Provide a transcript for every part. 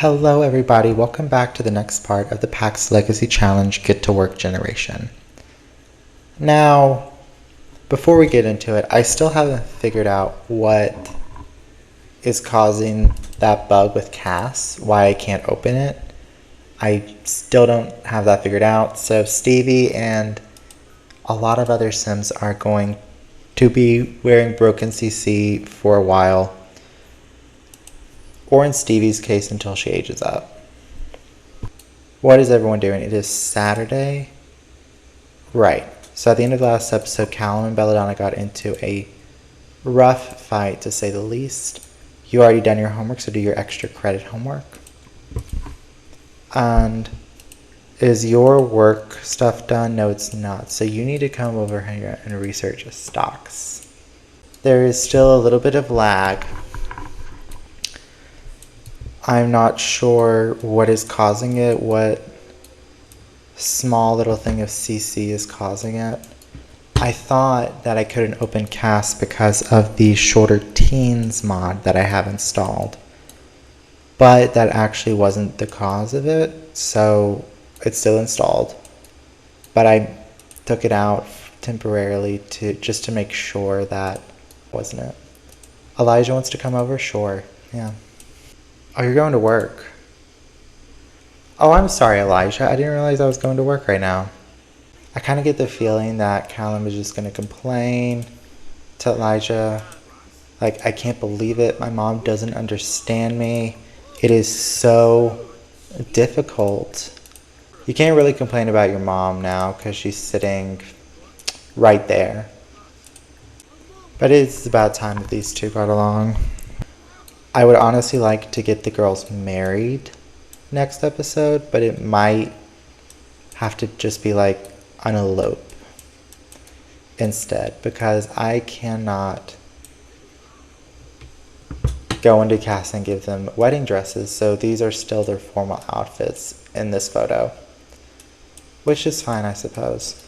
Hello everybody, welcome back to the next part of the PAX Legacy Challenge Get to Work generation. Now, before we get into it, I still haven't figured out what is causing that bug with Cass, why I can't open it. I still don't have that figured out, so Stevie and a lot of other Sims are going to be wearing Broken CC for a while, or in Stevie's case until she ages up. What is everyone doing? It is Saturday. Right. So at the end of the last episode, Callum and Belladonna got into a rough fight, to say the least. You already done your homework, so do your extra credit homework. And is your work stuff done? No, it's not. So you need to come over here and research stocks. There is still a little bit of lag. I'm not sure what is causing it, what small little thing of CC is causing it. I thought that I couldn't open Cass because of the Shorter Teens mod that I have installed. But that actually wasn't the cause of it, so it's still installed. But I took it out temporarily just to make sure that wasn't it. Elijah wants to come over? Sure, yeah. Oh, you're going to work. Oh, I'm sorry, Elijah. I didn't realize I was going to work right now. I kind of get the feeling that Callum is just going to complain to Elijah. Like, I can't believe it. My mom doesn't understand me. It is so difficult. You can't really complain about your mom now because she's sitting right there. But it's about time that these two got along. I would honestly like to get the girls married next episode, but it might have to just be like an elope instead, because I cannot go into Cass and give them wedding dresses, so these are still their formal outfits in this photo, which is fine, I suppose.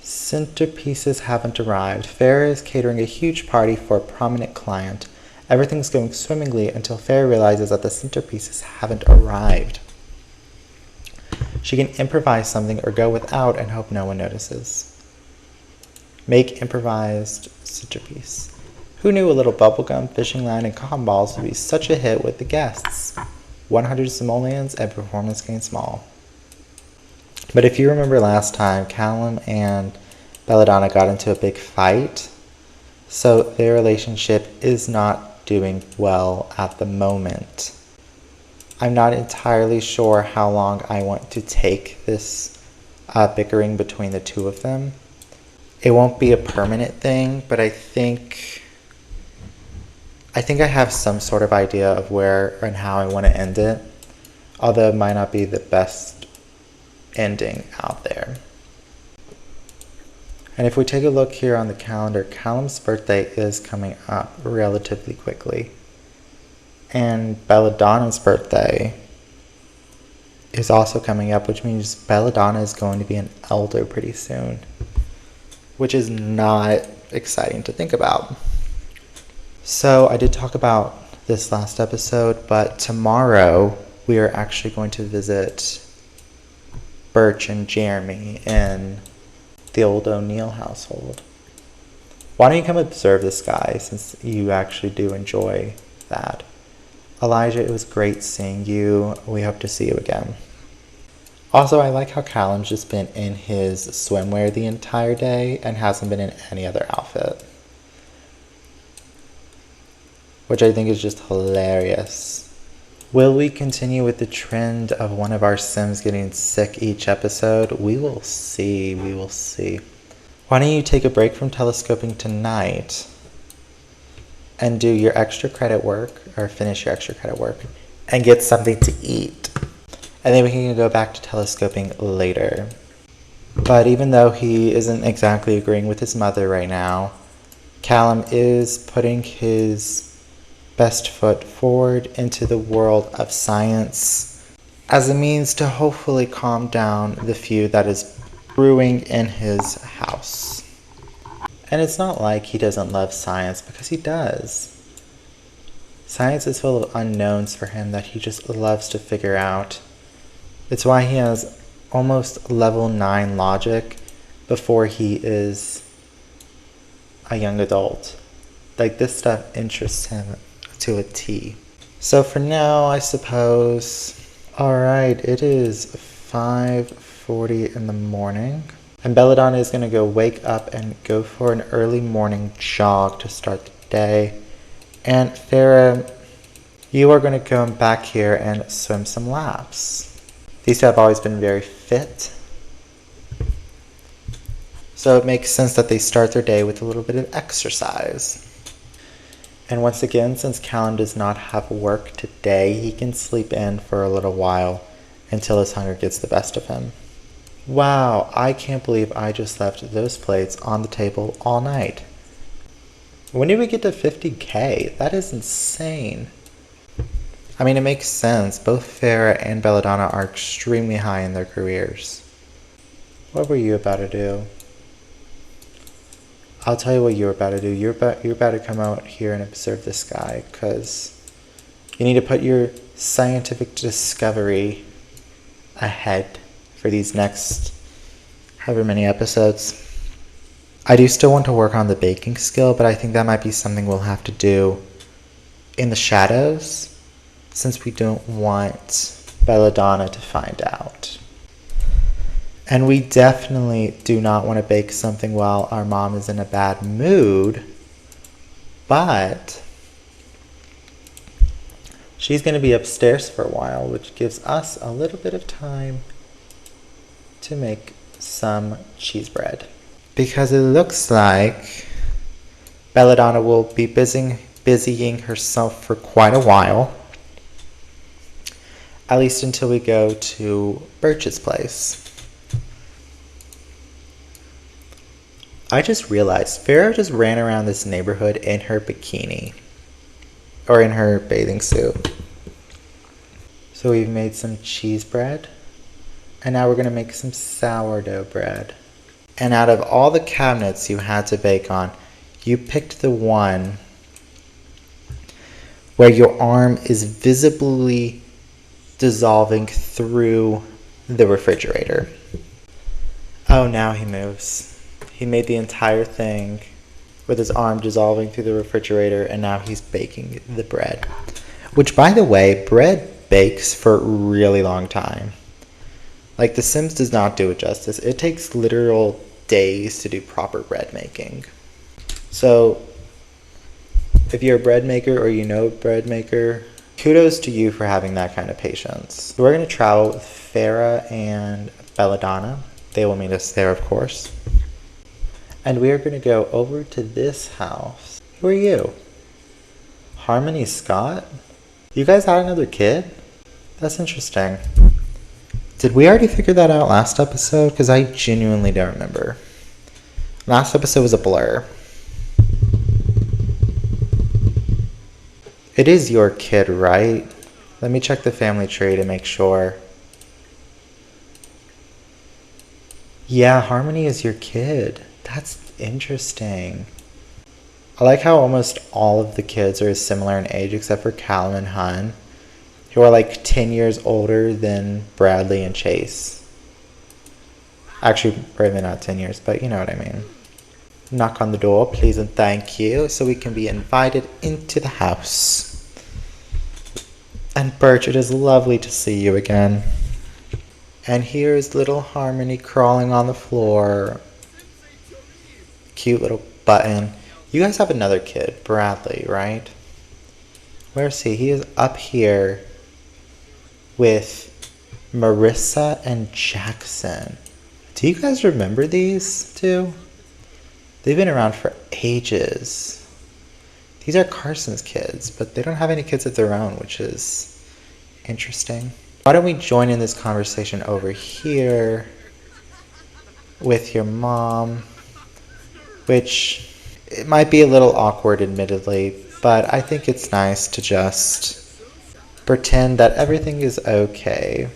Centerpieces haven't arrived. Farrah is catering a huge party for a prominent client. Everything's going swimmingly until Farrah realizes that the centerpieces haven't arrived. She can improvise something or go without and hope no one notices. Make improvised centerpiece. Who knew a little bubblegum, fishing line, and cotton balls would be such a hit with the guests? 100 simoleons and performance gain small. But if you remember last time, Callum and Belladonna got into a big fight, so their relationship is not doing well at the moment. I'm not entirely sure how long I want to take this bickering between the two of them. It won't be a permanent thing, but I think I have some sort of idea of where and how I want to end it, although it might not be the best ending out there. And if we take a look here on the calendar, Callum's birthday is coming up relatively quickly. And Belladonna's birthday is also coming up, which means Belladonna is going to be an elder pretty soon, which is not exciting to think about. So I did talk about this last episode, but tomorrow we are actually going to visit Birch and Jeremy in the old O'Neill household. Why don't you come observe this guy, since you actually do enjoy that. Elijah, it was great seeing you. We hope to see you again. Also, I like how Callum's just been in his swimwear the entire day and hasn't been in any other outfit, which I think is just hilarious. Will we continue with the trend of one of our Sims getting sick each episode? We will see. We will see. Why don't you take a break from telescoping tonight and do your extra credit work, or finish your extra credit work, and get something to eat. And then we can go back to telescoping later. But even though he isn't exactly agreeing with his mother right now, Callum is putting his best foot forward into the world of science as a means to hopefully calm down the feud that is brewing in his house. And it's not like he doesn't love science, because he does. Science is full of unknowns for him that he just loves to figure out. It's why he has almost level 9 logic before he is a young adult. Like, this stuff interests him to a T. So for now, I suppose... Alright, it is 5:40 in the morning. And Belladonna is going to go wake up and go for an early morning jog to start the day. And Farah, you are going to come back here and swim some laps. These two have always been very fit. So it makes sense that they start their day with a little bit of exercise. And once again, since Callum does not have work today, he can sleep in for a little while until his hunger gets the best of him. Wow, I can't believe I just left those plates on the table all night. When did we get to 50K? That is insane. I mean, it makes sense. Both Farah and Belladonna are extremely high in their careers. What were you about to do? I'll tell you what you were about to do. You're about to come out here and observe the sky, because you need to put your scientific discovery ahead for these next however many episodes. I do still want to work on the baking skill, but I think that might be something we'll have to do in the shadows, since we don't want Belladonna to find out. And we definitely do not want to bake something while our mom is in a bad mood, but she's going to be upstairs for a while, which gives us a little bit of time to make some cheese bread. Because it looks like Belladonna will be busying herself for quite a while, at least until we go to Birch's place. I just realized Farah just ran around this neighborhood in her bikini, or in her bathing suit. So we've made some cheese bread, and now we're going to make some sourdough bread. And out of all the cabinets you had to bake on, you picked the one where your arm is visibly dissolving through the refrigerator. Oh, now he moves. He made the entire thing with his arm dissolving through the refrigerator, and now he's baking the bread. Which, by the way, bread bakes for a really long time. Like, The Sims does not do it justice. It takes literal days to do proper bread making. So, if you're a bread maker or you know a bread maker, kudos to you for having that kind of patience. We're going to travel with Farah and Belladonna. They will meet us there, of course. And we are going to go over to this house. Who are you? Harmony Scott? You guys had another kid? That's interesting. Did we already figure that out last episode? Because I genuinely don't remember. Last episode was a blur. It is your kid, right? Let me check the family tree to make sure. Yeah, Harmony is your kid. That's interesting. I like how almost all of the kids are similar in age except for Callum and Hun, who are like 10 years older than Bradley and Chase. Actually, probably not 10 years, but you know what I mean. Knock on the door, please and thank you, so we can be invited into the house. And Birch, it is lovely to see you again. And here's little Harmony crawling on the floor. Cute little button. You guys have another kid, Bradley, right? Where is he? He is up here with Marissa and Jackson. Do you guys remember these two? They've been around for ages. These are Carson's kids, but they don't have any kids of their own, which is interesting. Why don't we join in this conversation over here with your mom? Which, it might be a little awkward, admittedly, but I think it's nice to just pretend that everything is okay.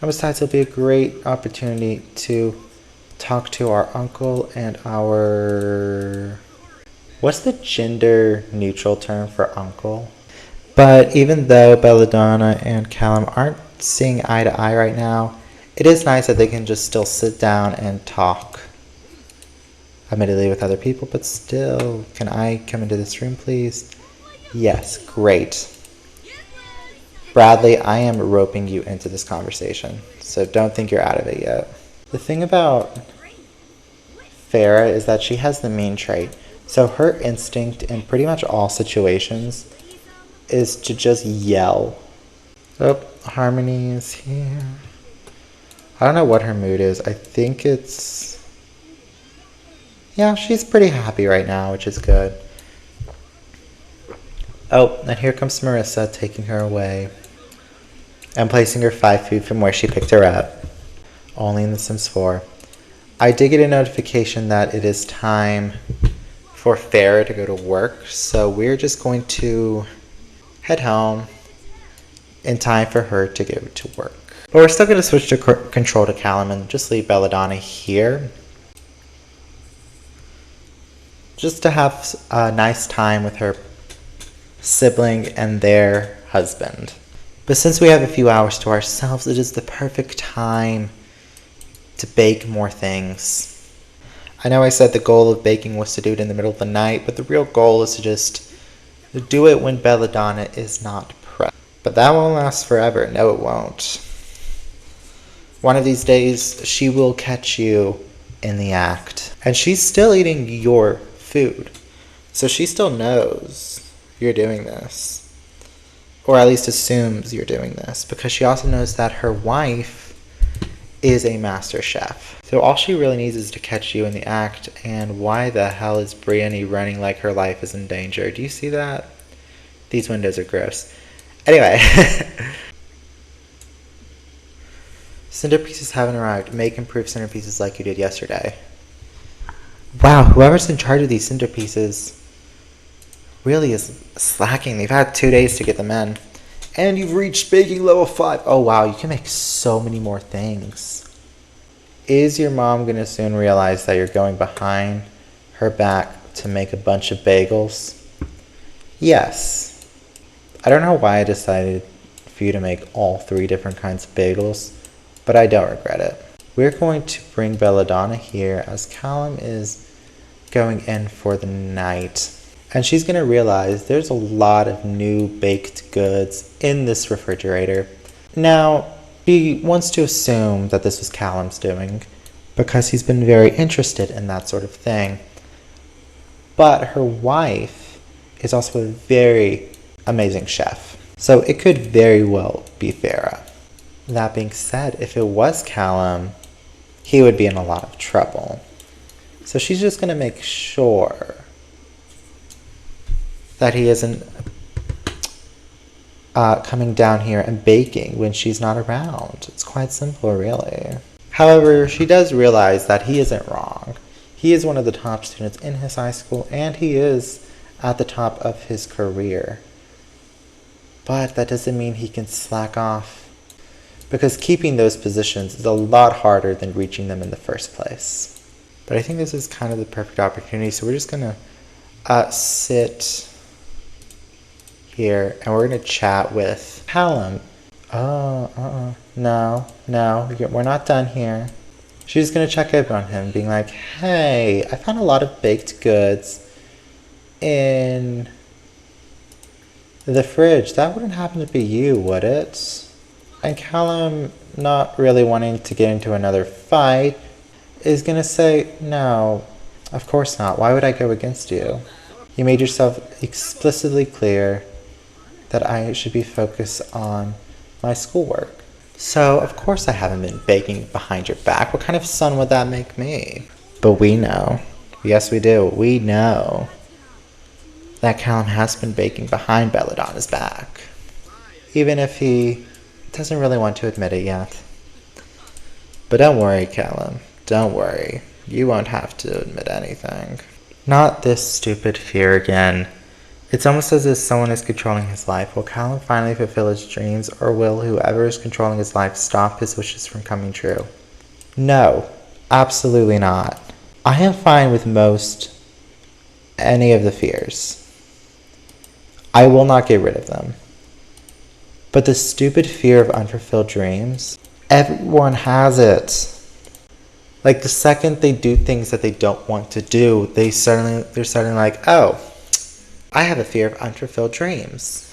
And besides, it'll be a great opportunity to talk to our uncle and our... What's the gender neutral term for uncle? But even though Belladonna and Callum aren't seeing eye to eye right now, it is nice that they can just still sit down and talk. Admittedly with other people, but still, can I come into this room, please? Yes, great. Bradley, I am roping you into this conversation, so don't think you're out of it yet. The thing about Farah is that she has the mean trait. So her instinct in pretty much all situations is to just yell. Oh, Harmony is here. I don't know what her mood is. I think it's... yeah, she's pretty happy right now, which is good. Oh, and here comes Marissa taking her away and placing her 5 feet from where she picked her up. Only in The Sims 4. I did get a notification that it is time for Farah to go to work, so we're just going to head home in time for her to go to work. But we're still going to switch to control to Callum and just leave Belladonna here. Just to have a nice time with her sibling and their husband. But since we have a few hours to ourselves, it is the perfect time to bake more things. I know I said the goal of baking was to do it in the middle of the night, but the real goal is to just do it when Belladonna is not present. But that won't last forever. No, it won't. One of these days, she will catch you in the act. And she's still eating your food. So she still knows you're doing this. Or at least assumes you're doing this. Because she also knows that her wife is a master chef. So all she really needs is to catch you in the act. And why the hell is Brienne running like her life is in danger? Do you see that? These windows are gross. Anyway. Centerpieces haven't arrived. Make improved centerpieces like you did yesterday. Wow, whoever's in charge of these centerpieces really is slacking. They've had 2 days to get them in. And you've reached baking level 5. Oh wow, you can make so many more things. Is your mom going to soon realize that you're going behind her back to make a bunch of bagels? Yes. I don't know why I decided for you to make all 3 different kinds of bagels, but I don't regret it. We're going to bring Belladonna here as Callum is going in for the night. And she's going to realize there's a lot of new baked goods in this refrigerator. Now, she wants to assume that this was Callum's doing because he's been very interested in that sort of thing. But her wife is also a very amazing chef. So it could very well be Farah. That being said, if it was Callum, he would be in a lot of trouble. So she's just going to make sure that he isn't coming down here and baking when she's not around. It's quite simple, really. However, she does realize that he isn't wrong. He is one of the top students in his high school, and he is at the top of his career. But that doesn't mean he can slack off, because keeping those positions is a lot harder than reaching them in the first place. But I think this is kind of the perfect opportunity, so we're just going to sit here, and we're going to chat with Callum. No, we're not done here. She's going to check up on him, being like, hey, I found a lot of baked goods in the fridge. That wouldn't happen to be you, would it? And Callum, not really wanting to get into another fight, is going to say, no, of course not. Why would I go against you? You made yourself explicitly clear that I should be focused on my schoolwork. So, of course I haven't been baking behind your back. What kind of son would that make me? But we know. Yes, we do. We know that Callum has been baking behind Belladonna's back. Even if he doesn't really want to admit it yet. But don't worry, Callum. Don't worry. You won't have to admit anything. Not this stupid fear again. It's almost as if someone is controlling his life. Will Callum finally fulfill his dreams, or will whoever is controlling his life stop his wishes from coming true? No, absolutely not. I am fine with any of the fears. I will not get rid of them. But the stupid fear of unfulfilled dreams, everyone has it. Like the second they do things that they don't want to do, they're suddenly like, oh, I have a fear of unfulfilled dreams.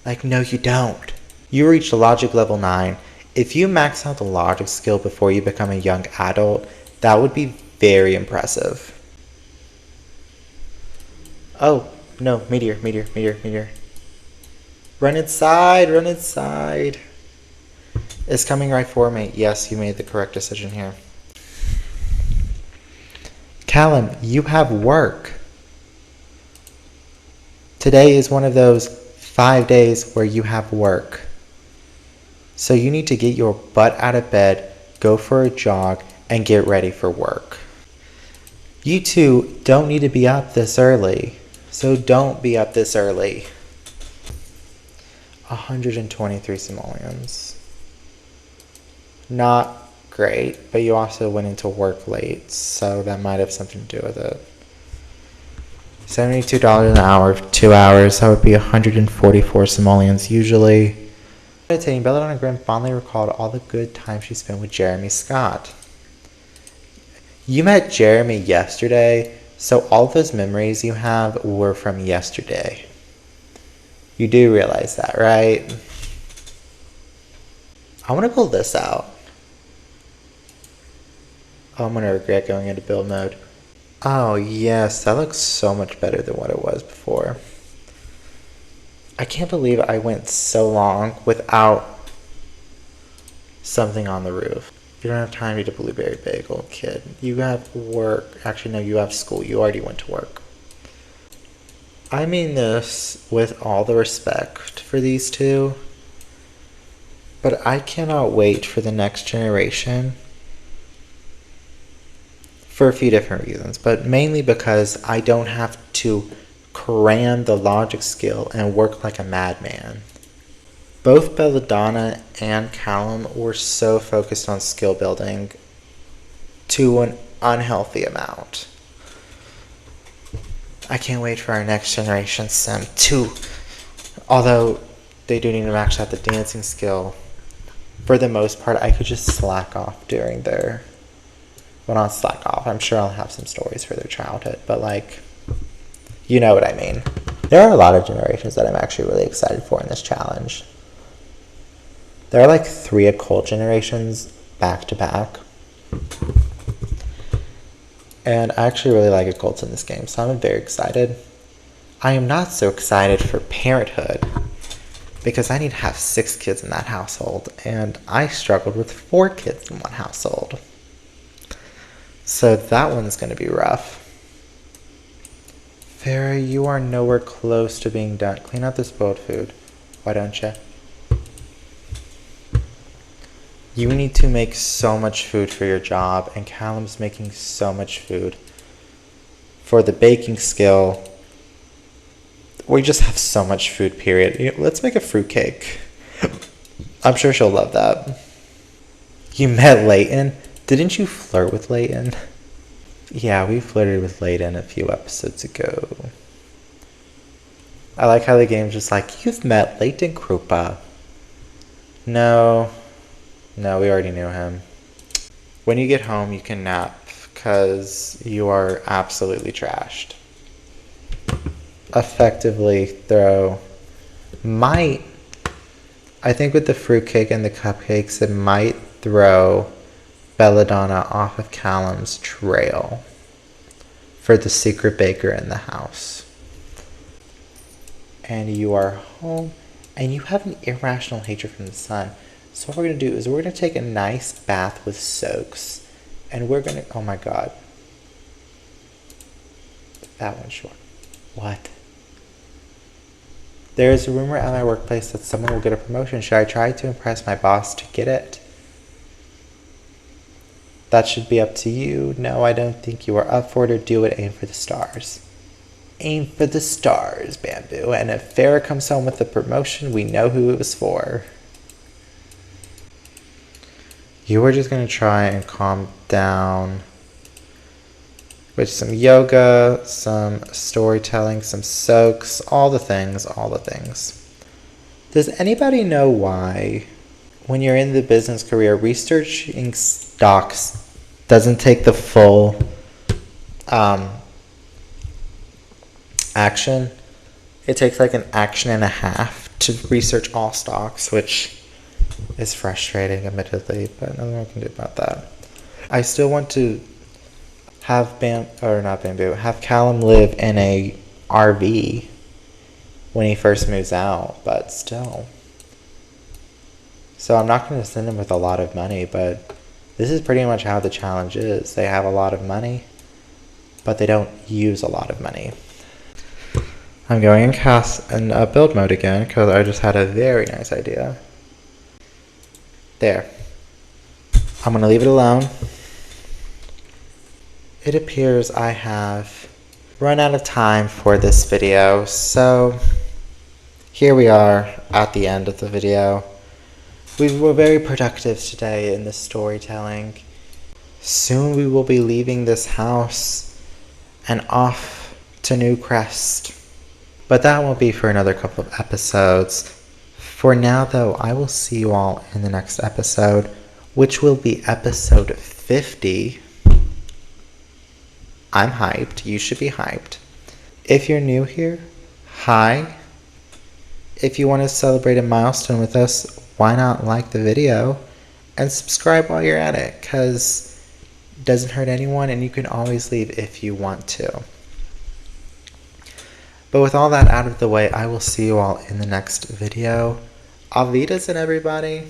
Like, no, you don't. You reach logic level 9. If you max out the logic skill before you become a young adult, that would be very impressive. Oh, no, meteor. Run inside. It's coming right for me. Yes, you made the correct decision here. Callum, you have work. Today is one of those 5 days where you have work. So you need to get your butt out of bed, go for a jog, and get ready for work. You two don't need to be up this early, so don't be up this early. 123 simoleons. Not great, but you also went into work late, so that might have something to do with it. $72 an hour for 2 hours, that would be 144 simoleons usually. Meditating, Belladonna Grimm fondly recalled all the good times she spent with Jeremy Scott. You met Jeremy yesterday, so all those memories you have were from yesterday. You do realize that, right? I want to pull this out. Oh, I'm going to regret going into build mode. Oh, yes, that looks so much better than what it was before. I can't believe I went so long without something on the roof. You don't have time to eat a blueberry bagel, kid. You have work. Actually, no, you have school. You already went to work. I mean this with all the respect for these two, but I cannot wait for the next generation for a few different reasons, but mainly because I don't have to cram the logic skill and work like a madman. Both Belladonna and Callum were so focused on skill building to an unhealthy amount. I can't wait for our next generation sim too. Although they do need to max out the dancing skill, for the most part I could just slack off during their, well, not slack off, I'm sure I'll have some stories for their childhood, but like, you know what I mean. There are a lot of generations that I'm actually really excited for in this challenge. There are like 3 occult generations back to back. And I actually really like occults in this game, so I'm very excited. I am not so excited for parenthood, because I need to have 6 kids in that household, and I struggled with 4 kids in one household. So that one's going to be rough. Farrah, you are nowhere close to being done. Clean out the spoiled food. Why don't you? You need to make so much food for your job, and Callum's making so much food. For the baking skill, we just have so much food, period. Let's make a fruitcake. I'm sure she'll love that. You met Leighton? Didn't you flirt with Leighton? Yeah, we flirted with Leighton a few episodes ago. I like how the game's just like, you've met Leighton Krupa. No, we already knew him. When you get home, you can nap, because you are absolutely trashed. Effectively throw, I think with the fruitcake and the cupcakes, it might throw Belladonna off of Callum's trail for the secret baker in the house. And you are home, and you have an irrational hatred from the sun. So what we're going to do is we're going to take a nice bath with soaks, and we're going to, oh my god. That one's short. What? There is a rumor at my workplace that someone will get a promotion. Should I try to impress my boss to get it? That should be up to you. No, I don't think you are up for it, or do it. Aim for the stars. Aim for the stars, Bamboo. And if Farrah comes home with a promotion, we know who it was for. You were just going to try and calm down with some yoga, some storytelling, some soaks, all the things. Does anybody know why, when you're in the business career, researching stocks doesn't take the full action? It takes like an action and a half to research all stocks, which is frustrating, admittedly, but nothing I can do about that. I still want to have have Callum live in a RV when he first moves out, but still. So I'm not going to send him with a lot of money, but this is pretty much how the challenge is. They have a lot of money, but they don't use a lot of money. I'm going in build mode again because I just had a very nice idea. There. I'm going to leave it alone. It appears I have run out of time for this video, so here we are at the end of the video. We were very productive today in the storytelling. Soon we will be leaving this house and off to Newcrest. But that won't be for another couple of episodes. For now, though, I will see you all in the next episode, which will be episode 50. I'm hyped. You should be hyped. If you're new here, hi. If you want to celebrate a milestone with us, why not like the video and subscribe while you're at it, because it doesn't hurt anyone and you can always leave if you want to. But with all that out of the way, I will see you all in the next video. Auf Wiedersehen, everybody.